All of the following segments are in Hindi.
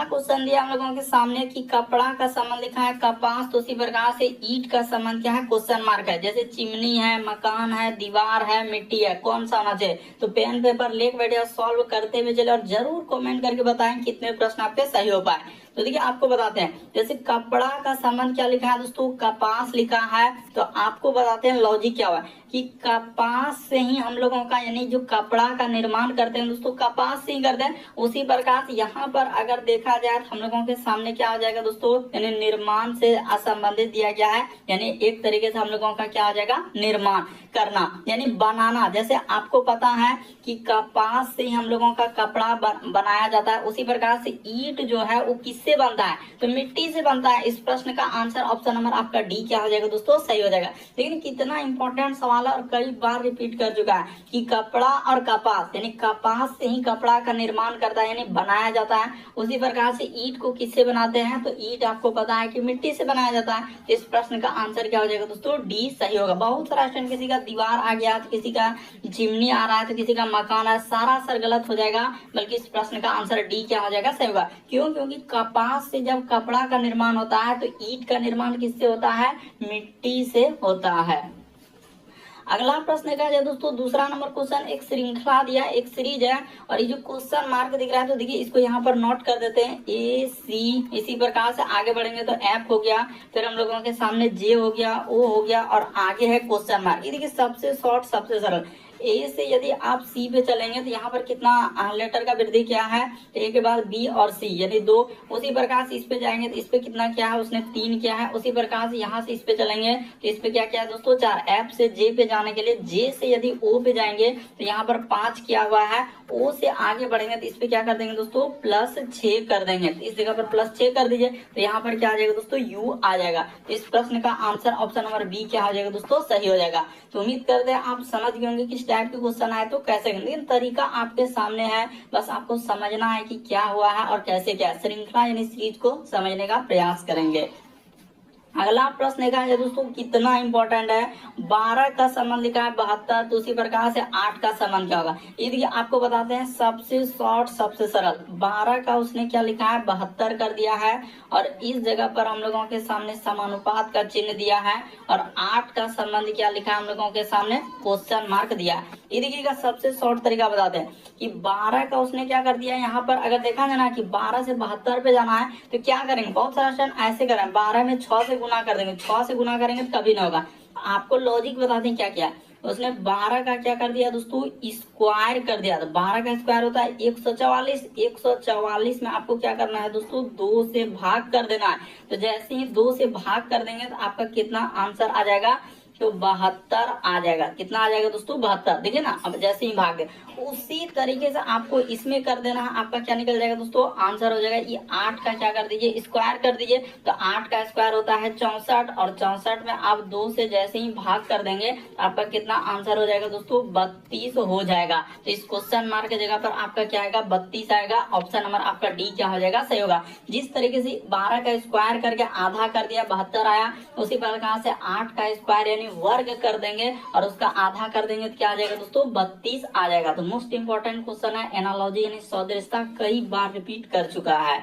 अगला क्वेश्चन दिया हम लोगों के सामने कि कपड़ा का संबंध लिखा है कपास, तो उसी प्रकार से ईंट का संबंध क्या है, क्वेश्चन मार्क है। जैसे चिमनी है, मकान है, दीवार है, मिट्टी है, कौन सा होना चाहिए। तो पेन पेपर लेके बैठे और सॉल्व करते हुए चले और जरूर कमेंट करके बताएं कितने प्रश्न आपके सही हो पाए। तो देखिए आपको बताते हैं, जैसे कपड़ा का संबंध क्या लिखा है दोस्तों, कपास लिखा है। तो आपको बताते हैं लॉजिक क्या हुआ कि कपास से ही हम लोगों का यानी जो कपड़ा का निर्माण करते हैं दोस्तों, कपास से ही करते हैं। उसी प्रकार से यहाँ पर अगर देखा जाए तो हम लोगों के सामने क्या हो जाएगा दोस्तों, यानी निर्माण से असंबंधित दिया गया है, यानी एक तरीके से हम लोगों का क्या हो जाएगा, निर्माण करना यानी बनाना। जैसे आपको पता है कि कपास से ही हम लोगों का कपड़ा बनाया जाता है, उसी प्रकार से ईंट जो है वो किससे बनता है, तो मिट्टी से बनता है। इस प्रश्न का आंसर ऑप्शन नंबर आपका डी क्या हो जाएगा दोस्तों, सही हो जाएगा। लेकिन कितना इंपॉर्टेंट सवाल है और कई बार रिपीट कर चुका है कि कपड़ा और कपास यानी कपास से ही कपड़ा का निर्माण करता है यानी बनाया जाता है। उसी प्रकार से ईंट को किससे बनाते हैं, तो ईंट आपको पता है कि मिट्टी से बनाया जाता है। तो इस प्रश्न का आंसर क्या हो जाएगा दोस्तों, डी सही होगा। बहुत सारा स्टूडेंट किसी का दीवार आ गया तो किसी का चिमनी आ रहा है तो किसी का मकान है, सारा सर गलत हो जाएगा। बल्कि इस प्रश्न का आंसर डी क्या हो जाएगा, सही होगा। क्यों, क्योंकि कपास से जब कपड़ा का निर्माण होता है तो ईंट का निर्माण किससे होता है, मिट्टी से होता है। अगला प्रश्न का है दोस्तों दूसरा नंबर क्वेश्चन, एक श्रृंखला दिया, एक सीरीज है और ये जो क्वेश्चन मार्क दिख रहा है तो देखिए इसको यहाँ पर नोट कर देते हैं ए सी। इसी प्रकार से आगे बढ़ेंगे तो एफ हो गया, फिर हम लोगों के सामने जे हो गया, ओ हो गया और आगे है क्वेश्चन मार्क। ये देखिए सबसे शॉर्ट सबसे सरल। ए से यदि आप सी पे चलेंगे तो यहाँ पर कितना लेटर का वृद्धि क्या है, ए के बाद बी और सी यानी 2। उसी प्रकार से इस पे जाएंगे तो इस पे कितना क्या है, उसने 3 किया है। उसी प्रकार से यहाँ से इस पे चलेंगे तो इस पे क्या क्या है दोस्तों, 4। एफ से जे पे जाने के लिए जे से यदि ओ पे जाएंगे तो यहाँ पर 5 किया हुआ है। ओ से आगे बढ़ेंगे तो इस पे क्या कर देंगे दोस्तों, +6 कर देंगे। तो इस जगह पर +6 कर दीजिए तो यहाँ पर क्या आ जाएगा दोस्तों, यू आ जाएगा। तो इस प्रश्न का आंसर ऑप्शन नंबर बी क्या हो जाएगा दोस्तों, सही हो जाएगा। तो उम्मीद करते हैं आप समझ गए होंगे किस टाइप के क्वेश्चन आए तो कैसे करेंगे। लेकिन तरीका आपके सामने है, बस आपको समझना है कि क्या हुआ है और कैसे क्या श्रृंखला यानी सीरीज को समझने का प्रयास करेंगे। अगला प्रश्न का है दोस्तों कितना इंपॉर्टेंट है, 12 का संबंध लिखा है 72, तो उसी प्रकार से 8 का संबंध क्या होगा। ये देखिए आपको बताते हैं सबसे शॉर्ट सबसे सरल। 12 का उसने क्या लिखा है, 72 कर दिया है और इस जगह पर हम लोगों के सामने समानुपात का चिन्ह दिया है और 8 का संबंध क्या लिखा है हम लोगों के सामने, क्वेश्चन मार्क दिया है। ये देखिएगा सबसे शॉर्ट तरीका बताते हैं कि 12 का उसने क्या कर दिया, यहाँ पर अगर देखा जाए ना कि 12 से 72 पे जाना है तो क्या करेंगे, बहुत सारा स्टूडेंट ऐसे करें 12 में 6 से गुना कर देंगे, 6 से गुना करेंगे तो कभी ना होगा। आपको लॉजिक बताते हैं क्या क्या। उसने 12 का क्या कर दिया दोस्तों, स्क्वायर कर दिया। तो 12 का स्क्वायर होता है 144। 144 में आपको क्या करना है दोस्तों, 2 से भाग कर देना है। तो जैसे ही 2 से भाग कर देंगे तो आपका कितना आंसर आ जाएगा, तो 72 आ जाएगा। कितना आ जाएगा दोस्तों, 72। देखिए ना, अब जैसे ही भाग दे उसी तरीके से आपको इसमें कर देना है। आपका क्या निकल जाएगा दोस्तों, आंसर हो जाएगा ये 8 का क्या कर दीजिए, स्क्वायर कर दीजिए। तो 8 का स्क्वायर होता है 64 और 64 में आप 2 से जैसे ही भाग कर देंगे तो आपका कितना आंसर हो जाएगा दोस्तों, 32 हो जाएगा। तो इस क्वेश्चन मार्क की जगह पर आपका क्या आएगा, 32 आएगा। ऑप्शन नंबर आपका डी क्या हो जाएगा, सही होगा। जिस तरीके से 12 का स्क्वायर करके आधा कर दिया 72 आया, उसी प्रकार से 8 का स्क्वायर यानी वर्ग कर देंगे और उसका आधा कर देंगे तो क्या आ जाएगा दोस्तों, 32 आ जाएगा। तो मोस्ट इंपॉर्टेंट क्वेश्चन है, एनालॉजी यानी सदृशता, कई बार रिपीट कर चुका है।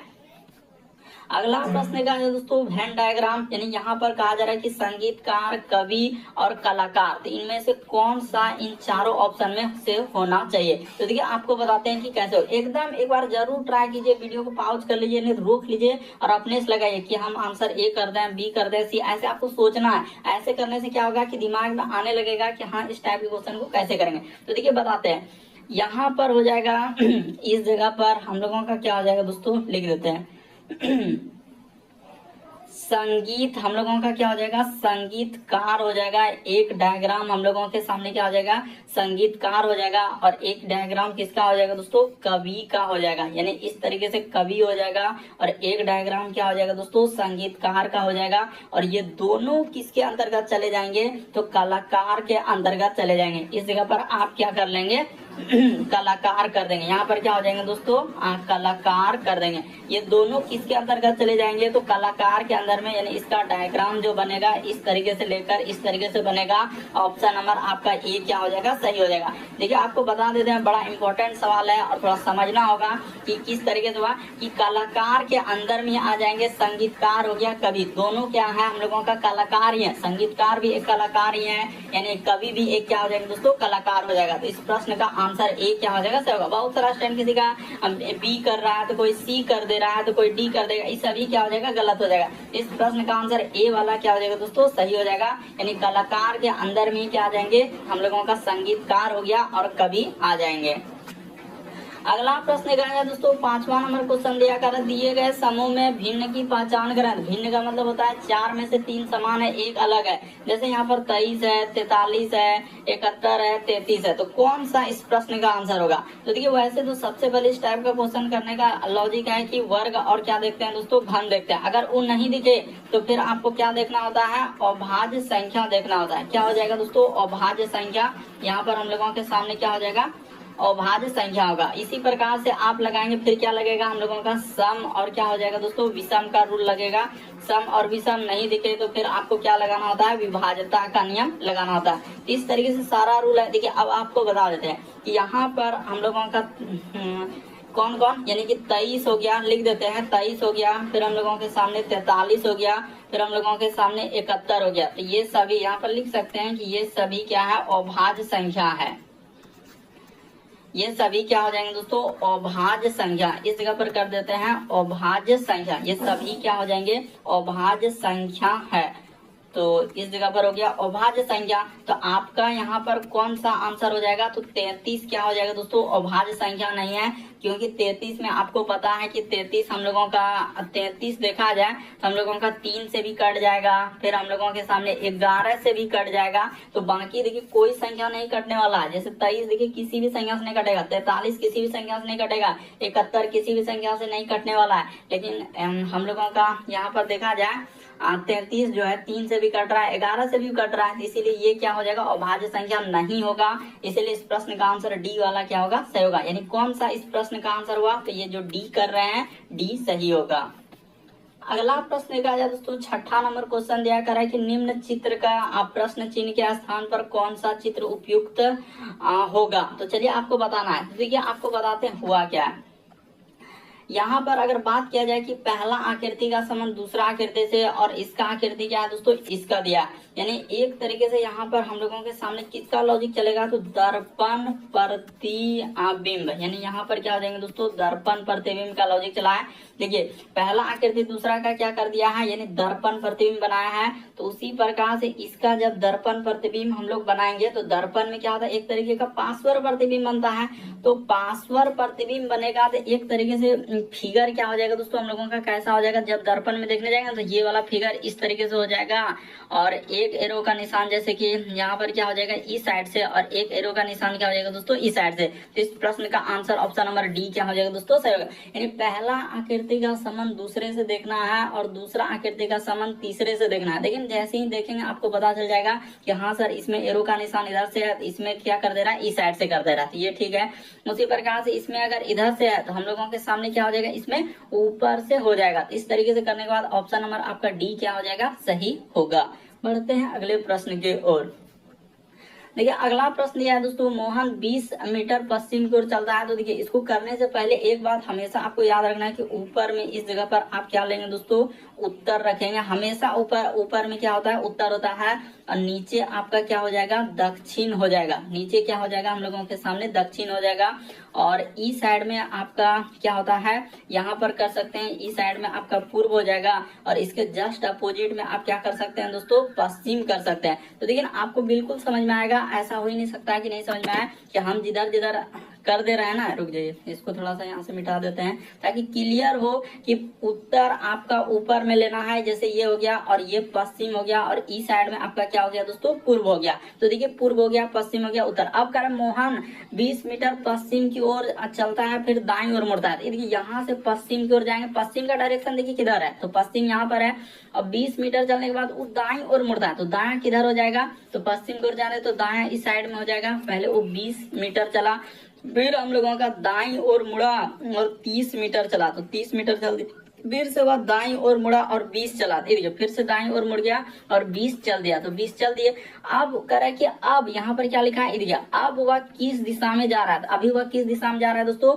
अगला प्रश्न का है दोस्तों वेन डायग्राम, यानी यहाँ पर कहा जा रहा है कि संगीतकार, कवि और कलाकार, तो इनमें से कौन सा इन चारों ऑप्शन में से होना चाहिए। तो देखिए आपको बताते हैं कि कैसे हो। एकदम एक बार जरूर ट्राई कीजिए, वीडियो को पॉज कर लीजिए, नहीं रोक लीजिए और अपने से लगाइए कि हम आंसर ए कर दें, बी कर दें, सी। ऐसे आपको सोचना है। ऐसे करने से क्या होगा कि दिमाग में आने लगेगा कि हाँ इस टाइप के क्वेश्चन को कैसे करेंगे। तो देखिए बताते हैं, यहाँ पर हो जाएगा इस जगह पर हम लोगों का क्या हो जाएगा दोस्तों, लिख देते हैं संगीत हम लोगों का क्या हो जाएगा, संगीतकार हो जाएगा। एक डायग्राम हम लोगों के सामने क्या हो जाएगा, संगीतकार हो जाएगा और एक डायग्राम किसका हो जाएगा दोस्तों, कवि का हो जाएगा। यानी इस तरीके से कवि हो जाएगा और एक डायग्राम क्या हो जाएगा दोस्तों, संगीतकार का हो जाएगा। और ये दोनों किसके अंतर्गत चले जाएंगे, तो कलाकार के अंतर्गत चले जाएंगे। इस जगह पर आप क्या कर लेंगे, कलाकार कर देंगे। यहाँ पर क्या हो जाएंगे दोस्तों, कलाकार कर देंगे। ये दोनों किसके अंतर्गत चले जाएंगे, तो कलाकार के अंदर में, यानी इसका डायग्राम जो बनेगा इस तरीके से लेकर इस तरीके से बनेगा। ऑप्शन नंबर आपका ए क्या हो जाएगा, सही हो जाएगा। देखिए आपको बता देते हैं, बड़ा इंपॉर्टेंट सवाल है और थोड़ा समझना होगा कि किस तरीके से हुआ कि कलाकार के अंदर में आ जाएंगे संगीतकार हो गया कवि, दोनों क्या है हम लोगों का कलाकार ही है। संगीतकार भी एक कलाकार ही है, यानी कवि भी एक क्या हो जाएगा दोस्तों, कलाकार हो जाएगा। तो इस प्रश्न का आंसर ए क्या हो जाएगा, सही होगा। बहुत सारा स्टूडेंट किसी का बी कर रहा है तो कोई सी कर दे रहा है तो कोई डी कर देगा, ये सभी क्या हो जाएगा, गलत हो जाएगा। इस प्रश्न का आंसर ए वाला क्या हो जाएगा दोस्तों, सही हो जाएगा। यानी कलाकार के अंदर में क्या आ जाएंगे हम लोगों का संगीतकार हो गया और कवि आ जाएंगे। अगला प्रश्न क्या है दोस्तों, 5वां नंबर क्वेश्चन दिया कर दिए गए समूह में भिन्न की पहचान करें। भिन्न का मतलब होता है 4 में से 3 समान है, एक अलग है। जैसे यहाँ पर 23 है, 43 है, 71 है, 33 है, तो कौन सा इस प्रश्न का आंसर होगा। तो देखिए वैसे तो सबसे पहले इस टाइप का क्वेश्चन करने का लॉजिक है कि वर्ग और क्या देखते हैं दोस्तों, घन देखते हैं। अगर वो नहीं दिखे तो फिर आपको क्या देखना होता है, अभाज्य संख्या देखना होता है। क्या हो जाएगा दोस्तों, अभाज्य संख्या। यहाँ पर हम लोगों के सामने क्या हो जाएगा, अभाज्य संख्या होगा। इसी प्रकार से आप लगाएंगे, फिर क्या लगेगा हम लोगों का सम और क्या हो जाएगा दोस्तों, विषम का रूल लगेगा। सम और विषम नहीं दिखे तो फिर आपको क्या लगाना होता है, विभाज्यता का नियम लगाना होता है। इस तरीके से सारा रूल है। देखिए अब आपको बता देते हैं कि यहाँ पर हम लोगों का कौन कौन, यानी कि 23 हो गया, लिख देते हैं 23 हो गया, फिर हम लोगों के सामने 43 हो गया, फिर हम लोगों के सामने 71 हो गया। तो ये सभी यहाँ पर लिख सकते हैं कि ये सभी क्या है, अभाज्य संख्या है। ये सभी क्या हो जाएंगे दोस्तों, अभाज्य संख्या। इस जगह पर कर देते हैं अभाज्य संख्या। ये सभी क्या हो जाएंगे, अभाज्य संख्या है। तो इस जगह पर हो गया अभाज्य संख्या। तो आपका यहाँ पर कौन सा आंसर हो जाएगा, तो 33 क्या हो जाएगा दोस्तों, अभाज्य संख्या नहीं है। क्योंकि 33 में आपको पता है कि 33 हम लोगों का 33 देखा जाए तो हम लोगों का 3 से भी कट जाएगा, फिर हम लोगों के सामने 11 से भी कट जाएगा। तो बाकी देखिए कोई संख्या नहीं कटने वाला है। जैसे 23 देखिए किसी भी संख्या से नहीं कटेगा, 43 किसी भी संख्या से नहीं कटेगा, 71 किसी भी संख्या से नहीं कटने वाला है। लेकिन हम लोगों का यहाँ पर देखा जाए 33 जो है 3 से भी कट रहा है, 11 से भी कट रहा है, इसीलिए ये क्या हो जाएगा, अभाज्य संख्या नहीं होगा। इसीलिए इस प्रश्न का आंसर डी वाला क्या होगा, सही होगा। यानी कौन सा इस प्रश्न का आंसर हुआ, तो ये जो डी कर रहे हैं डी सही होगा। अगला प्रश्न देखा जाए दोस्तों, 6ठा नंबर क्वेश्चन दिया कर है कि निम्न चित्र का प्रश्न चिन्ह के स्थान पर कौन सा चित्र उपयुक्त होगा। तो चलिए आपको बताना है। देखिए आपको बताते हैं हुआ क्या है। यहाँ पर अगर बात किया जाए कि पहला आकृति का संबंध दूसरा आकृति से, और इसका आकृति क्या है दोस्तों, इसका दिया। यानी एक तरीके से यहाँ पर हम लोगों के सामने किसका लॉजिक चलेगा, तो दर्पण प्रतिबिंब। यानी यहाँ पर क्या हो जाएंगे दोस्तों, दर्पण प्रतिबिंब का लॉजिक चला है। देखिए पहला आकृति दूसरा का क्या कर दिया है, यानी दर्पण प्रतिबिंब बनाया है। तो उसी प्रकार से इसका जब दर्पण प्रतिबिंब हम लोग बनाएंगे तो दर्पण में क्या होता है, एक तरीके का पार्श्व प्रतिबिंब बनता है। तो पार्श्व प्रतिबिंब बनेगा तो एक तरीके से फिगर क्या हो जाएगा दोस्तों हम लोगों का, कैसा हो जाएगा, जब दर्पण में देखने जाएंगे तो ये वाला फिगर इस तरीके से हो जाएगा। और एक एरो का निशान जैसे कि यहाँ पर क्या हो जाएगा, इस साइड से, और एक एरो का निशान क्या हो जाएगा दोस्तों, इस साइड से। तो इस प्रश्न का आंसर ऑप्शन नंबर डी क्या हो जाएगा दोस्तों, सही होगा। यानी पहला आकृति का संबंध दूसरे से देखना है और दूसरा आकृति का संबंध तीसरे से देखना है। लेकिन जैसे ही देखेंगे आपको पता चल जाएगा कि हाँ सर इसमें एरो का निशान इधर से है, इसमें क्या कर दे रहा है, इस साइड से कर दे रहा है, तो ये ठीक है। उसी प्रकार से इसमें अगर इधर से है तो हम लोगों के सामने क्या हो जाएगा, इसमें ऊपर से हो जाएगा। इस तरीके से करने के बाद ऑप्शन नंबर आपका डी क्या हो जाएगा, सही होगा। बढ़ते हैं अगले प्रश्न की ओर। देखिए अगला प्रश्न यह है दोस्तों, मोहन 20 मीटर पश्चिम की ओर चलता है। तो देखिए इसको करने से पहले एक बात हमेशा आपको याद रखना है कि ऊपर में इस जगह पर आप क्या लेंगे दोस्तों, उत्तर रखेंगे। हमेशा ऊपर में क्या होता है, उत्तर होता है, और नीचे आपका क्या हो जाएगा, दक्षिण हो जाएगा। नीचे क्या हो जाएगा हम लोगों के सामने, दक्षिण हो जाएगा। और ई साइड में आपका क्या होता है, यहाँ पर कर सकते हैं, ई साइड में आपका पूर्व हो जाएगा, और इसके जस्ट अपोजिट में आप क्या कर सकते हैं दोस्तों, पश्चिम कर सकते हैं। तो देखिए आपको बिल्कुल समझ में आएगा, ऐसा हो ही नहीं सकता है कि नहीं समझ में आए कि हम जिधर जिधर कर दे रहे हैं ना। रुक जाइए, इसको थोड़ा सा यहाँ से मिटा देते हैं ताकि क्लियर हो कि उत्तर आपका ऊपर में लेना है। जैसे ये हो गया और ये पश्चिम हो गया, और ई साइड में आपका क्या हो गया दोस्तों, पूर्व हो गया। तो देखिए पूर्व हो गया, पश्चिम हो गया, उत्तर। अब करें मोहन 20 मीटर पश्चिम की ओर चलता है, फिर दाईं ओर मुड़ता है। देखिए यहाँ से पश्चिम की ओर जाएंगे, पश्चिम का डायरेक्शन देखिए किधर है, तो पश्चिम यहाँ पर है। अब 20 मीटर चलने के बाद वो दाईं ओर मुड़ता है, तो दायां किधर हो जाएगा, तो पश्चिम की ओर जा रहे तो दायां इस साइड में हो जाएगा। पहले वो 20 मीटर चला, फिर हम लोगों का दाईं ओर मुड़ा और 30 मीटर चला, तो 30 मीटर चल दिया। फिर से वह दाईं ओर मुड़ा और 20 चला, देखिए फिर से दाईं ओर मुड़ गया और 20 चल दिया, तो 20 चल दिए। अब कह रहा है कि अब यहाँ पर क्या लिखा है, देखिए अब वह किस दिशा में जा रहा है, अभी वह किस दिशा में जा रहा है दोस्तों,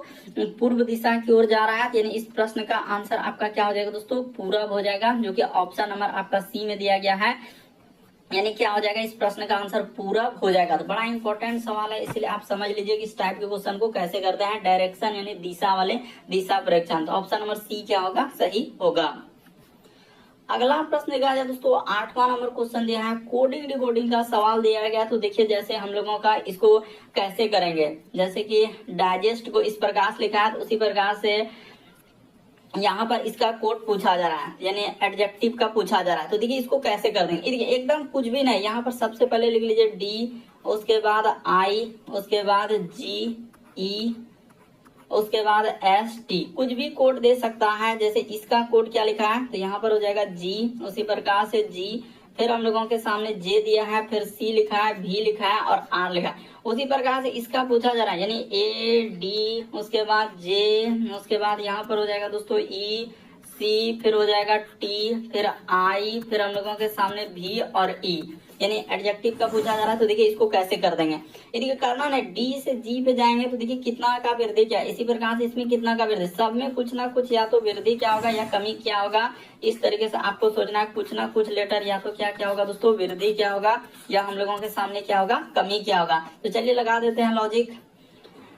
पूर्व दिशा की ओर जा रहा है। यानी इस प्रश्न का आंसर आपका क्या हो जाएगा दोस्तों, पूरब हो जाएगा, जो कि ऑप्शन नंबर आपका सी में दिया गया है। यानी क्या हो जाएगा, इस प्रश्न का आंसर पूरब हो जाएगा। तो बड़ा इंपॉर्टेंट सवाल है, इसलिए आप समझ लीजिए कि इस टाइप के क्वेश्चन को कैसे करते हैं, डायरेक्शन यानी दिशा वाले दिशा प्रेक्षण। तो ऑप्शन नंबर सी क्या होगा, सही होगा। अगला प्रश्न देखा जाए दोस्तों, 8वां नंबर क्वेश्चन दिया है, कोडिंग डिकोडिंग का सवाल दिया गया। तो देखिए जैसे हम लोगों का इसको कैसे करेंगे, जैसे कि डाइजेस्ट को इस प्रकार से लिखा है, तो उसी प्रकार से यहाँ पर इसका कोड पूछा जा रहा है, यानी एडजेक्टिव का पूछा जा रहा है। तो देखिए इसको कैसे कर देंगे, देखिए एकदम कुछ भी नहीं, यहाँ पर सबसे पहले लिख लीजिए डी, उसके बाद आई, उसके बाद जी ई, उसके बाद एस टी, कुछ भी कोड दे सकता है। जैसे इसका कोड क्या लिखा है, तो यहाँ पर हो जाएगा जी, उसी प्रकार से जी, फिर हम लोगों के सामने जे दिया है, फिर सी लिखा है, भी लिखा है और आर लिखा है। उसी प्रकार से इसका पूछा जा रहा है, यानी ए डी, उसके बाद जे, उसके बाद यहाँ पर हो जाएगा दोस्तों ई, सी, फिर हो जाएगा टी, फिर आई, फिर हम लोगों के सामने भी और ई, यानी एडजेक्टिव का पूछा जा रहा है। तो देखिए इसको कैसे कर देंगे, ये करना ना, डी से जी पे जाएंगे तो देखिए कितना का वृद्धि क्या है, इसी प्रकार से इसमें कितना का वृद्धि, सब में कुछ ना कुछ या तो वृद्धि क्या होगा या कमी क्या होगा। इस तरीके से आपको सोचना है, कुछ ना कुछ लेटर या तो क्या क्या होगा दोस्तों, वृद्धि क्या होगा, या हम लोगों के सामने क्या होगा, कमी क्या होगा। तो चलिए लगा देते हैं लॉजिक।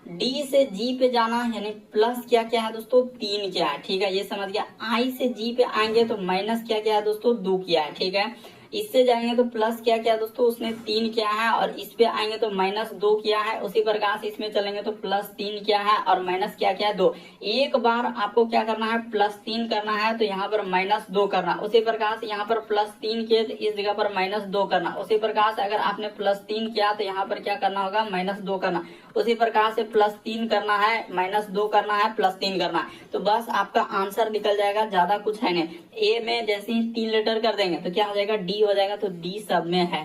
डी से जी पे जाना यानी प्लस क्या क्या है दोस्तों, 3 क्या है, ठीक है, ये समझ गया। आई से जी पे आएंगे तो माइनस क्या क्या है दोस्तों, 2 क्या है, ठीक है। इससे जाएंगे तो प्लस क्या क्या है दोस्तों, उसने 3 क्या है, और इस पे आएंगे तो -2 क्या है। उसी प्रकार से इसमें चलेंगे तो +3 क्या है और माइनस क्या क्या है, 2। एक बार आपको क्या करना है, +3 करना है तो यहाँ पर -2 करना। उसी प्रकार से यहाँ पर +3 किए तो इस जगह पर -2 करना। उसी प्रकार से अगर आपने +3 किया तो यहाँ पर क्या करना होगा, -2 करना। उसी प्रकार से +3 करना है, -2 करना है, +3 करना है। तो बस आपका आंसर निकल जाएगा, ज्यादा कुछ है नहीं। ए में जैसे ही 3 लेटर कर देंगे तो क्या हो जाएगा, डी हो जाएगा, तो डी सब में है।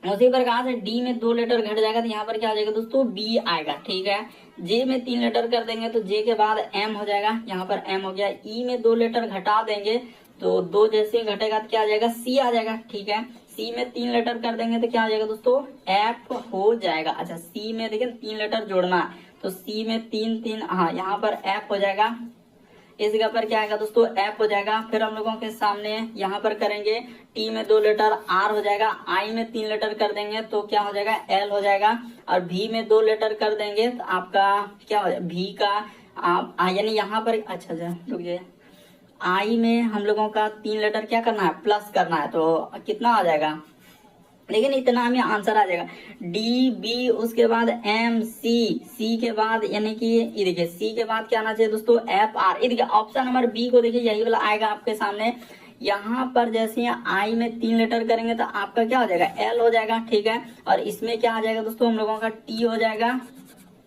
उसी प्रकार से डी में 2 लेटर घट जाएगा तो यहाँ पर क्या हो जाएगा दोस्तों, बी आएगा, ठीक है। जे में 3 लेटर कर देंगे तो जे के बाद एम हो जाएगा, यहाँ पर एम हो गया। ई में 2 लेटर घटा देंगे तो 2 जैसे घटेगा तो क्या आ जाएगा, सी आ जाएगा, ठीक है। सी में 3 लेटर कर देंगे तो क्या आ जाएगा दोस्तों, एफ हो जाएगा। अच्छा, सी में देखिए 3 लेटर जोड़ना है तो सी में 3 हाँ, यहाँ पर एफ हो जाएगा। इस जगह पर क्या आएगा दोस्तों, एफ हो जाएगा। फिर हम लोगों के सामने यहाँ पर करेंगे, टी में 2 लेटर आर हो जाएगा। आई में 3 लेटर कर देंगे तो क्या हो जाएगा, एल हो जाएगा। और भी में 2 लेटर कर देंगे तो आपका क्या हो जाएगा, भी का आप यानी यहाँ पर अच्छा रुकिए, आई में हम लोगों का 3 लेटर क्या करना है, प्लस करना है, तो कितना आ जाएगा, लेकिन इतना में आंसर आ जाएगा। डी बी, उसके बाद एम सी, सी के बाद यानी कि ये देखिए सी के बाद क्या आना चाहिए दोस्तों, एफ आर। ये देखिए ऑप्शन नंबर बी को देखिए यही वाला आएगा आपके सामने। यहाँ पर जैसे आई में 3 लेटर करेंगे तो आपका क्या हो जाएगा, एल हो जाएगा, ठीक है। और इसमें क्या आ जाएगा दोस्तों, हम लोगों का टी हो जाएगा,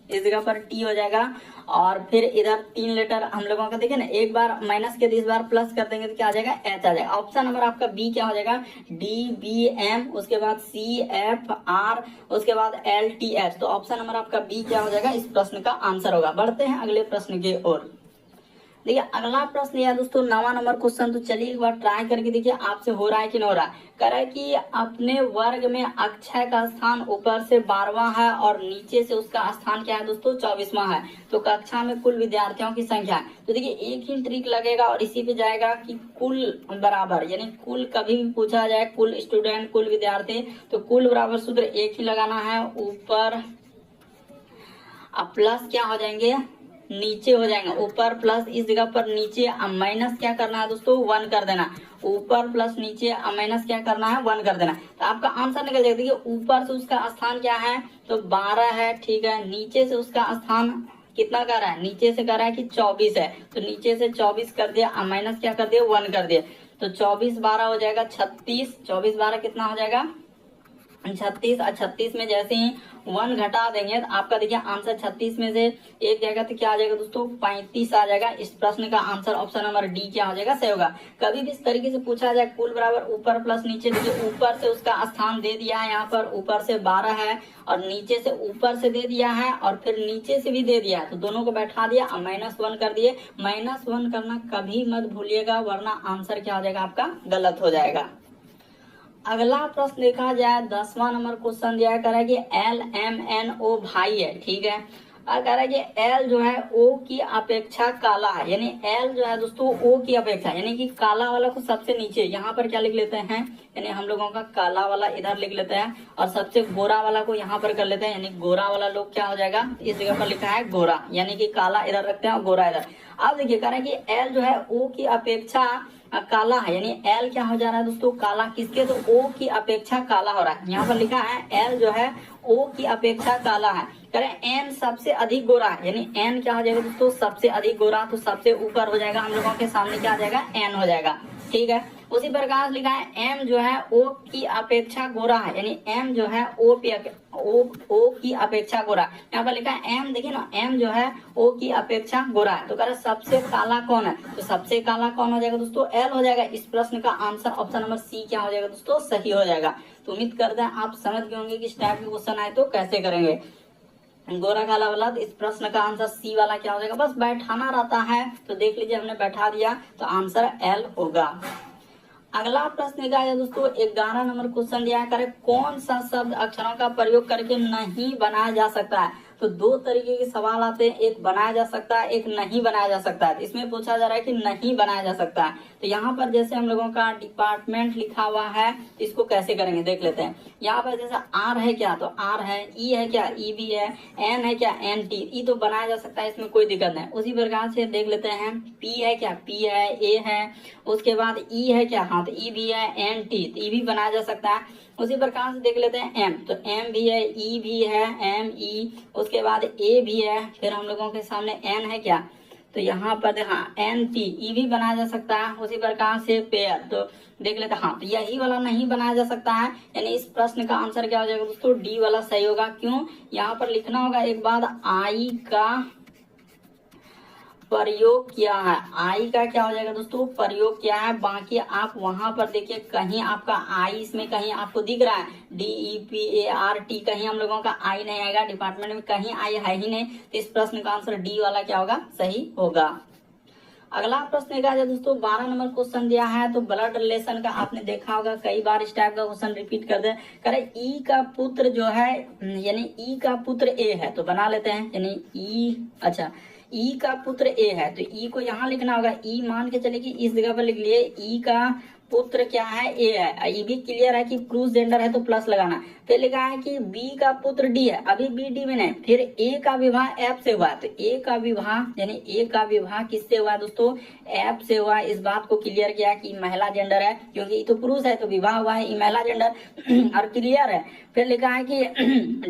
इस जगह पर टी हो जाएगा। और फिर इधर 3 लेटर हम लोगों का देखिए ना, एक बार माइनस के 10 बार प्लस कर देंगे तो क्या आ जाएगा, एच आ जाएगा। ऑप्शन नंबर आपका बी क्या हो जाएगा, डी बी एम, उसके बाद सी एफ आर, उसके बाद एल टी एच। तो ऑप्शन नंबर आपका बी क्या हो जाएगा, इस प्रश्न का आंसर होगा। बढ़ते हैं अगले प्रश्न की ओर। देखिए अगला प्रश्न यह दोस्तों 9वां नंबर क्वेश्चन। तो चलिए एक बार ट्राई करके देखिए आपसे हो रहा है कि नहीं हो रहा है। कह रहा है कि अपने वर्ग में अक्षय का स्थान ऊपर से 12वां है और नीचे से उसका स्थान क्या है दोस्तों, 24वां है। तो कक्षा में कुल विद्यार्थियों की संख्या है। तो देखिए एक ही ट्रिक लगेगा और इसी पे जाएगा कि कुल बराबर, यानी कुल कभी भी पूछा जाए, कुल स्टूडेंट, कुल विद्यार्थी, तो कुल बराबर सूत्र एक ही लगाना है, ऊपर अब प्लस क्या हो जाएंगे, नीचे हो जाएंगे। ऊपर प्लस इस जगह पर नीचे, अब माइनस क्या करना है दोस्तों, 1 कर देना। ऊपर प्लस नीचे, अब माइनस क्या करना है, 1 कर देना। तो आपका आंसर निकल जाएगा। देखिए ऊपर से उसका स्थान क्या है, तो 12 है, ठीक है। नीचे से उसका स्थान कितना कर रहा है, नीचे से कर रहा है कि 24 है, तो नीचे से 24 कर दिया, अब माइनस क्या कर दिया, 1 कर दिया। तो 24 12 हो जाएगा 36, 24 12 कितना हो जाएगा, 36 और 36 में जैसे ही 1 घटा देंगे तो आपका देखिए आंसर 36 में से 1 जाएगा तो क्या आ जाएगा दोस्तों 35 आ जाएगा। इस प्रश्न का आंसर ऑप्शन नंबर डी क्या हो जाएगा, सही होगा। कभी भी इस तरीके से पूछा जाए कुल बराबर ऊपर प्लस नीचे, देखिए ऊपर से उसका स्थान दे दिया है, यहाँ पर ऊपर से 12 है और नीचे से ऊपर से दे दिया है और फिर नीचे से भी दे दिया है, तो दोनों को बैठा दिया और -1 कर दिए। -1 करना कभी मत भूलिएगा वरना आंसर क्या हो जाएगा आपका गलत हो जाएगा। अगला प्रश्न देखा जाए 10वां नंबर क्वेश्चन दिया करा कि LMNO भाई है, ठीक है। कह रहा है कि L जो है O की अपेक्षा काला है, यानी L जो है दोस्तों O की अपेक्षा, यानी कि काला वाला को सबसे नीचे यहाँ पर क्या लिख लेते हैं, यानी हम लोगों का काला वाला इधर लिख लेते हैं और सबसे गोरा वाला को यहाँ पर कर लेते हैं, यानी गोरा वाला लोग क्या हो जाएगा, इस जगह पर लिखा है गोरा, यानी कि काला इधर रखते हैं और गोरा इधर। अब देखिए कह रहे हैं कि L जो है O की अपेक्षा काला है, यानी L क्या हो जा रहा है दोस्तों काला, किसके, तो O की अपेक्षा काला हो रहा है। यहाँ पर लिखा है L जो है O की अपेक्षा काला है। करें N सबसे अधिक गोरा है, यानी N क्या हो जाएगा दोस्तों सबसे अधिक गोरा, तो सबसे ऊपर हो जाएगा, हम लोगों के सामने क्या आ जाएगा N हो जाएगा, ठीक है। उसी प्रकार से लिखा है M जो है O की अपेक्षा गोरा है, यानी M जो है O की अपेक्षा गोरा। यहाँ पर लिखा है M, देखिए ना M जो है O की अपेक्षा गोरा है, तो कह रहे सबसे काला कौन है, तो सबसे काला कौन हो जाएगा दोस्तों L हो जाएगा। इस प्रश्न का आंसर ऑप्शन नंबर सी क्या हो जाएगा दोस्तों, सही हो जाएगा। तो उम्मीद करते हैं आप समझ गए होंगे कि इस टाइप के क्वेश्चन आए तो कैसे करेंगे। गोरा काला वाला, तो इस प्रश्न का आंसर सी वाला क्या हो जाएगा, बस बैठाना रहता है, तो देख लीजिए हमने बैठा दिया तो आंसर L होगा। अगला प्रश्न क्या है दोस्तों 11 नंबर क्वेश्चन दिया करे कौन सा शब्द अक्षरों का प्रयोग करके नहीं बनाया जा सकता है। तो दो तरीके के सवाल आते हैं, एक बनाया जा सकता है, एक नहीं बनाया जा सकता है। इसमें पूछा जा रहा है कि नहीं बनाया जा सकता है, तो यहाँ पर जैसे हम लोगों का डिपार्टमेंट लिखा हुआ है, इसको कैसे करेंगे देख लेते हैं। यहाँ पर जैसे R है क्या, तो R है, E है क्या, E भी है, N है क्या, NT, E तो बनाया जा सकता है, इसमें कोई दिक्कत नहीं। उसी प्रकार से देख लेते हैं P है क्या, P है, A है, उसके बाद E है क्या, हाँ तो E भी है, NT तो E भी बनाया जा सकता है। उसी प्रकार से देख लेते हैं M, तो M भी है, E भी है, ME, उसके बाद A भी है, फिर हम लोगों के सामने N है क्या, तो यहाँ पर हाँ NT, E भी बनाया जा सकता है। उसी प्रकार से पेयर, तो देख लेते हैं हाँ तो यही वाला नहीं बनाया जा सकता है, यानी इस प्रश्न का आंसर क्या हो जाएगा दोस्तों, डी वाला सही होगा। क्यों, यहाँ पर लिखना होगा एक बार आई का प्रयोग किया है, आई का क्या हो जाएगा दोस्तों प्रयोग किया है। बाकी आप वहां पर देखिए कहीं आपका आई इसमें कहीं आपको दिख रहा है DEPART, कहीं हम लोगों का आई नहीं आएगा, डिपार्टमेंट में कहीं आई है ही नहीं, तो इस प्रश्न का आंसर डी वाला क्या होगा, सही होगा। अगला प्रश्न क्या है दोस्तों 12 नंबर क्वेश्चन दिया है, तो ब्लड रिलेशन का आपने देखा होगा कई बार इस टाइप का क्वेश्चन रिपीट कर दे। करे ई का पुत्र जो है, यानी ई का पुत्र ए है, तो बना लेते हैं, यानी ई, अच्छा ई का पुत्र ए है, तो ई को यहाँ लिखना होगा, ई मान के चले कि इस जगह पर लिख लिए, ई का पुत्र क्या है, ए है। ये भी क्लियर है कि क्रूज जेंडर है तो प्लस लगाना। फिर लिखा है कि बी का पुत्र डी है, अभी बी डी में नहीं, फिर ए का विवाह एफ से हुआ, तो ए का विवाह यानी ए का विवाह किससे हुआ दोस्तों, एफ से हुआ। इस बात को क्लियर किया कि महिला जेंडर है, क्योंकि ये तो पुरुष है तो विवाह हुआ है, ये महिला जेंडर और क्लियर है। फिर लिखा है कि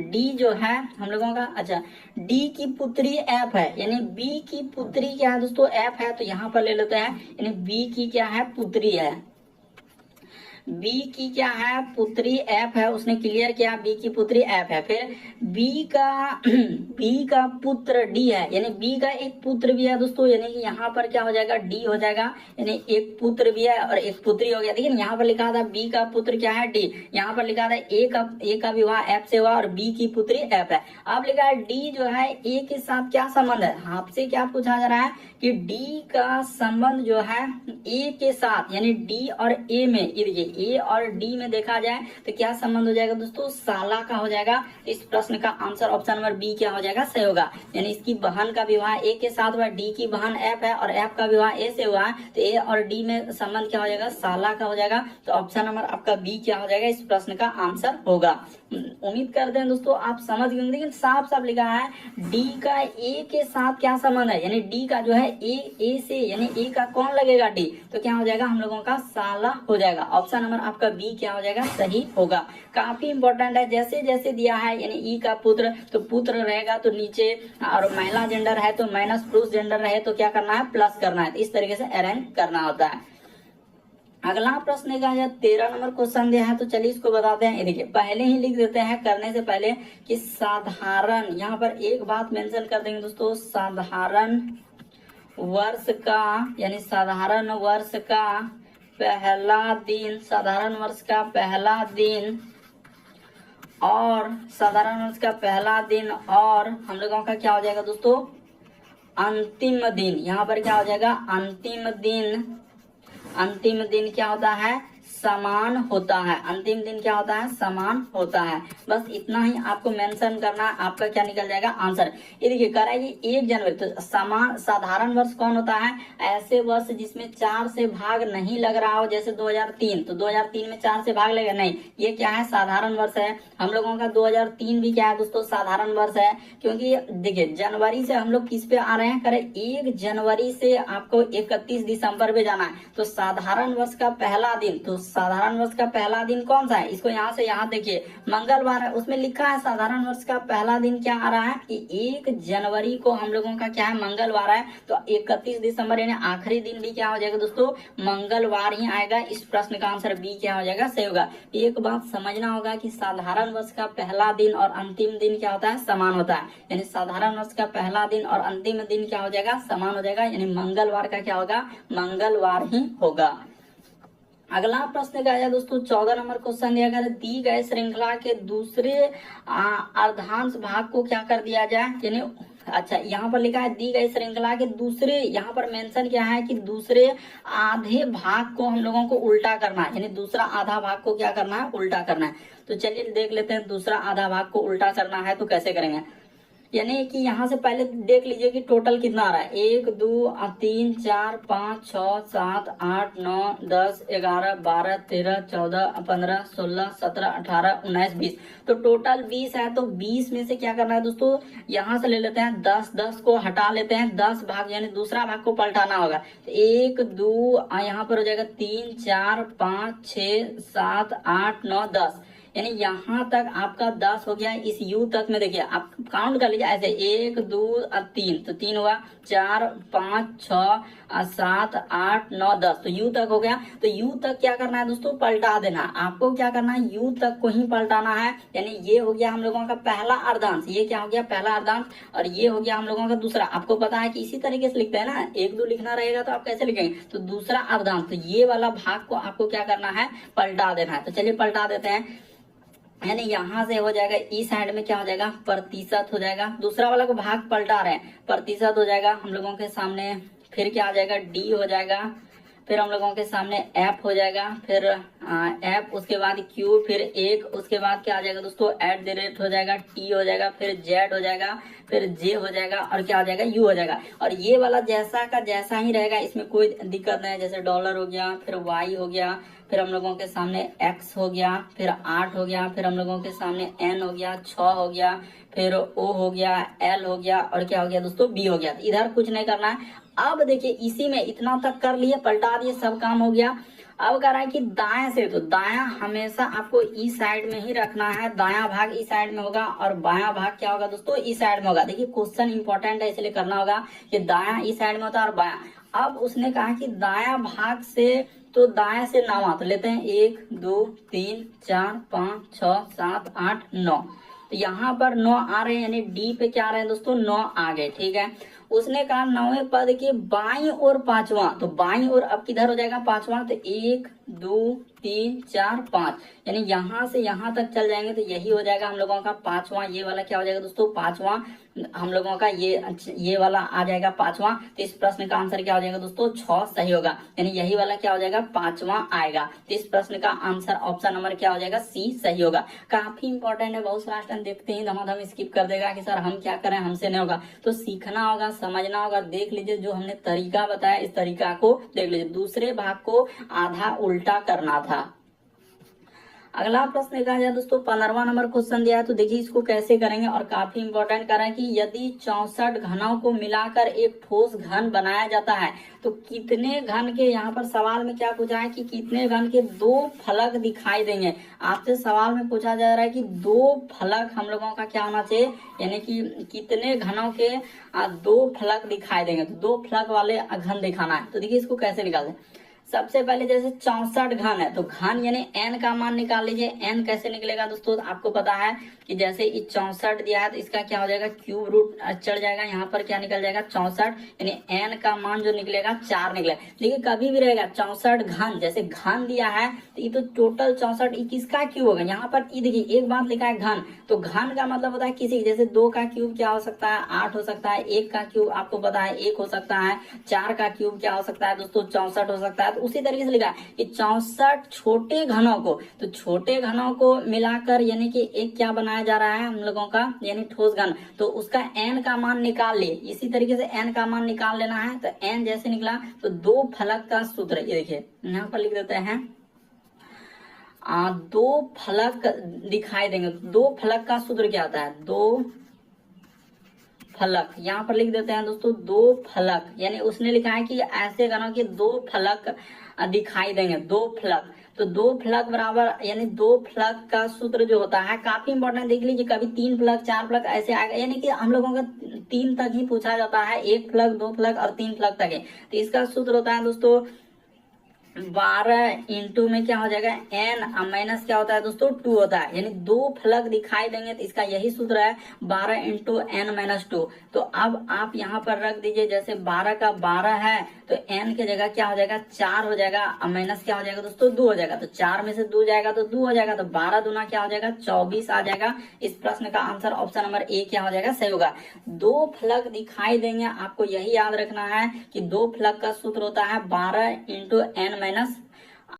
डी जो है हम लोगों का, अच्छा डी की पुत्री एफ है, यानी बी की पुत्री क्या है दोस्तों, एफ है, तो यहाँ पर ले लेते हैं, यानी बी की क्या है, पुत्री है, बी की क्या है, पुत्री एफ है, उसने क्लियर किया बी की पुत्री एफ है। फिर बी का पुत्र डी है, यानी बी का एक पुत्र भी है दोस्तों, यानी कि यहाँ पर क्या हो जाएगा, डी हो जाएगा, यानी एक पुत्र भी है और एक पुत्री हो गया। देखिए यहाँ पर लिखा था बी का पुत्र क्या है, डी, यहाँ पर लिखा था ए का विवाह एफ से हुआ और बी की पुत्री एफ है। अब लिखा है डी जो है ए के साथ क्या संबंध है, आपसे क्या पूछा जा रहा है कि डी का संबंध जो है ए के साथ, यानी डी और ए में, ये देखिए ए और डी में देखा जाए तो क्या संबंध हो जाएगा दोस्तों, साला का हो जाएगा। इस प्रश्न का आंसर ऑप्शन नंबर बी क्या हो जाएगा, सही होगा। यानी इसकी बहन का विवाह ए के साथ हुआ, डी की बहन एफ है और एफ का विवाह ए से हुआ, तो ए और डी में संबंध क्या हो जाएगा, साला का हो जाएगा। तो ऑप्शन नंबर आपका बी क्या हो जाएगा, इस प्रश्न का आंसर होगा। उम्मीद करते हैं दोस्तों आप समझ गए, लेकिन साफ साफ लिखा है डी का ए के साथ क्या संबंध है, यानी डी का जो है ए से, यानी ए का कौन लगेगा, डी, तो क्या हो जाएगा हम लोगों का साला हो जाएगा। ऑप्शन नंबर आपका बी क्या हो जाएगा, सही होगा। काफी इंपॉर्टेंट है, जैसे जैसे दिया है यानी ई का पुत्र, तो पुत्र रहेगा तो नीचे, और महिला जेंडर है तो माइनस, पुरुष जेंडर रहे तो क्या करना है, प्लस करना है। इस तरीके से अरेंज करना होता है। अगला प्रश्न का है 13 नंबर क्वेश्चन दिया है, तो चलिए इसको बताते हैं। ये देखिए पहले ही लिख देते हैं करने से पहले कि साधारण, यहाँ पर एक बात मेंशन कर देंगे दोस्तों, साधारण वर्ष का, यानी साधारण वर्ष का पहला दिन, साधारण वर्ष का पहला दिन और साधारण वर्ष का पहला दिन और हम लोगों का क्या हो जाएगा दोस्तों, अंतिम दिन। यहाँ पर क्या हो जाएगा, अंतिम दिन। अंतिम दिन क्या होता है, समान होता है। अंतिम दिन क्या होता है, समान होता है। बस इतना ही आपको मेंशन करना है, आपका क्या निकल जाएगा आंसर। ये देखिए कह रहा है कि 1 जनवरी, तो समान साधारण वर्ष कौन होता है, ऐसे वर्ष जिसमें 4 से भाग नहीं लग रहा हो, जैसे 2003, तो 2003 में 4 से भाग लगेगा नहीं, ये क्या है, साधारण वर्ष है। हम लोगों का 2003 भी क्या है दोस्तों, साधारण वर्ष है। क्योंकि देखिए जनवरी से हम लोग किस पे आ रहे हैं, करें 1 जनवरी से आपको 31 दिसंबर पे जाना है, तो साधारण वर्ष का पहला दिन, तो साधारण वर्ष का पहला दिन कौन सा है, इसको यहाँ से यहाँ देखिए मंगलवार है, उसमें लिखा है साधारण वर्ष का पहला दिन क्या आ रहा है कि 1 जनवरी को हम लोगों का क्या है, मंगलवार है। तो 31 दिसंबर यानी आखिरी दिन भी क्या हो जाएगा दोस्तों, मंगलवार ही आएगा। इस प्रश्न का आंसर बी क्या हो जाएगा, सही होगा। एक बात समझना होगा कि साधारण वर्ष का पहला दिन और अंतिम दिन क्या होता है, समान होता है। यानी साधारण वर्ष का पहला दिन और अंतिम दिन क्या हो जाएगा, समान हो जाएगा, यानी मंगलवार का क्या होगा, मंगलवार ही होगा। अगला प्रश्न क्या है दोस्तों, 14 नंबर क्वेश्चन दिया गया, दी गए श्रृंखला के दूसरे अर्धांश भाग को क्या कर दिया जाए, यानी अच्छा यहाँ पर लिखा है दी गई श्रृंखला के दूसरे, यहाँ पर मेंशन क्या है कि दूसरे आधे भाग को हम लोगों को उल्टा करना है, यानी दूसरा आधा भाग को क्या करना है, उल्टा करना है। तो चलिए देख लेते हैं दूसरा आधा भाग को उल्टा करना है तो कैसे करेंगे। यानी कि यहाँ से पहले देख लीजिए कि टोटल कितना आ रहा है, 1 2 3 4 5 6 7 8 9 10 11 12 13 14 15 16 17 18 19 20, तो टोटल 20 है। तो 20 में से क्या करना है दोस्तों, यहाँ से ले लेते हैं 10, 10 को हटा लेते हैं, 10 भाग यानी दूसरा भाग को पलटाना होगा। तो 1 2 यहाँ पर हो जाएगा 3 4 5 6 7 8 9 10, यानी यहाँ तक आपका 10 हो गया। इस यू तक में देखिए आप काउंट कर लीजिए ऐसे 1 2 3, तो 3 हुआ, 4 5 6 7 8 9 10, तो यू तक हो गया। तो यू तक क्या करना है दोस्तों, पलटा देना। आपको क्या करना है, यू तक को ही पलटाना है। यानी ये हो गया हम लोगों का पहला अर्धांश, ये क्या हो गया पहला अर्धांश, और ये हो गया हम लोगों का दूसरा। आपको पता है कि इसी तरीके से लिखते हैं ना, 1 2 लिखना रहेगा तो आप कैसे लिखेंगे, तो दूसरा अर्धांश, तो ये वाला भाग को आपको क्या करना है, पलटा देना है। तो चलिए पलटा देते हैं। यानी यहाँ से हो जाएगा, इस साइड में क्या हो जाएगा, प्रतिशत हो जाएगा। दूसरा वाला को भाग पलटा रहे हैं, प्रतिशत हो जाएगा हम लोगों के सामने। फिर क्या आ जाएगा, डी हो जाएगा। फिर हम लोगों के सामने एफ हो जाएगा, फिर एफ, उसके बाद क्यू, फिर 1, उसके बाद क्या आ जाएगा दोस्तों, @ हो जाएगा, टी हो जाएगा, फिर जेड हो जाएगा, फिर जे हो जाएगा, और क्या हो जाएगा, यू हो जाएगा। और ये वाला जैसा का जैसा ही रहेगा, इसमें कोई दिक्कत नहीं है। जैसे डॉलर हो गया, फिर वाई हो गया, फिर हम लोगों के सामने x हो गया, फिर 8 हो गया, फिर हम लोगों के सामने n हो गया, 6 हो गया, फिर o हो गया, l हो गया, और क्या हो गया दोस्तों, b हो गया। इधर कुछ नहीं करना है। अब देखिए इसी में इतना तक कर लिए, पलटा दिए, सब काम हो गया। अब कह रहा है कि दाएं से, तो दायां हमेशा आपको इस साइड में ही रखना है, दायां भाग इस साइड में होगा और बायां भाग क्या होगा दोस्तों, इस साइड में होगा। देखिए क्वेश्चन इंपॉर्टेंट है इसलिए करना होगा कि दायां इस साइड में होता है और बायां। अब उसने कहा कि दायां भाग से, तो दाएं से 9 तो लेते हैं, 1 2 3 4 5 6 7 8 9, तो यहाँ पर 9 आ रहे हैं, यानी डी पे क्या आ रहे हैं दोस्तों, 9 आ गए, ठीक है। उसने कहा 9वें पद के बाईं ओर 5वां, तो बाईं ओर अब किधर हो जाएगा 5वां, तो 1 2 3 4 5, यानी यहाँ से यहाँ तक चल जाएंगे तो यही हो जाएगा हम लोगों का 5वां। ये वाला क्या हो जाएगा दोस्तों, 5वां हम लोगों का, ये वाला आ जाएगा 5वां। तो इस प्रश्न का आंसर क्या हो जाएगा दोस्तों, 6 सही होगा, यानी यही वाला क्या हो जाएगा, 5वां आएगा। तो इस प्रश्न का आंसर ऑप्शन नंबर क्या हो जाएगा, सी सही होगा। काफी इंपॉर्टेंट है, बहुत सारा स्टूडेंट देखते ही धमाधम स्किप कर देगा कि सर हम क्या करें, हमसे नहीं होगा। तो सीखना होगा, समझना होगा। देख लीजिए जो हमने तरीका बताया, इस तरीका को देख लीजिए। दूसरे भाग को आधा उल्टा करना था। अगला प्रश्न कहा जाए दोस्तों, 15वां नंबर क्वेश्चन दिया है, तो देखिए इसको कैसे करेंगे, और काफी इंपॉर्टेंट कर रहा है कि यदि 64 घनों को मिलाकर एक ठोस घन बनाया जाता है तो कितने घन के, यहाँ पर सवाल में क्या पूछा है कि कितने घन के 2 फलक दिखाई देंगे। आपसे सवाल में पूछा जा रहा है कि 2 फलक हम लोगों का क्या होना चाहिए, यानी कि कितने घनों के 2 फलक दिखाई देंगे, तो 2 फलक वाले घन दिखाना है। तो देखिए इसको कैसे निकालते हैं। सबसे पहले जैसे 64 घन है तो घन यानी n का मान निकाल लीजिए। n कैसे निकलेगा दोस्तों, आपको पता है कि जैसे 64 दिया है तो इसका क्या हो जाएगा, क्यूब रूट चढ़ जाएगा, यहाँ पर क्या निकल जाएगा 64, यानी n का मान जो निकलेगा 4 निकलेगा। लेकिन कभी भी रहेगा 64 घन, जैसे घन दिया है तो ये तो टोटल 64 किसका क्यूब होगा। यहाँ पर ये देखिए एक बात लिखा है घन, तो घन का मतलब होता है किसी, जैसे 2 का क्यूब क्या हो सकता है 8 हो सकता है, 1 का क्यूब आपको पता है 1 हो सकता है, 4 का क्यूब क्या हो सकता है दोस्तों 64 हो सकता है। तो उसी तरीके से लिखा है कि 64 छोटे घनों को, तो छोटे घनों को मिलाकर यानी कि एक क्या बनाया जा रहा है हम लोगों का, यानी ठोस घन, तो उसका n का मान निकाल लिए। इसी तरीके से n का मान निकाल लेना है, तो n जैसे निकला तो 2 फलक का सूत्र, ये देखिए यहाँ पर लिख देते हैं 2 फलक दिखाई देंगे। 2 फलक का सूत्र क्या होता है, 2 फलक, यहाँ पर लिख देते हैं दोस्तों 2 फलक, यानी उसने लिखा है कि ऐसे घनों के 2 फलक दिखाई देंगे, 2 फलक, तो 2 फलक बराबर यानी 2 फलक का सूत्र जो होता है काफी इंपॉर्टेंट, देख लीजिए कभी 3 फलक 4 फलक ऐसे आएगा, यानी कि हम लोगों का 3 तक ही पूछा जाता है, 1 फलक 2 फलक और 3 फलक तक है। तो इसका सूत्र होता है दोस्तों 12 इंटू में क्या हो जाएगा n माइनस क्या होता है दोस्तों 2 होता है, यानी 2 फलक दिखाई देंगे तो इसका यही सूत्र है 12 इंटू n माइनस 2। तो अब आप यहाँ पर रख दीजिए, जैसे 12 का 12 है तो n की जगह क्या हो जाएगा 4 हो जाएगा, माइनस क्या हो जाएगा दोस्तों 2 हो जाएगा, तो 4 में से 2 जाएगा तो 2 हो जाएगा, तो 12 दूना क्या हो जाएगा 24 आ जाएगा। इस प्रश्न का आंसर ऑप्शन नंबर ए क्या हो जाएगा, सही होगा। 2 फलक दिखाई देंगे, आपको यही याद रखना है कि 2 फलक का सूत्र होता है 12 इंटू n माइनस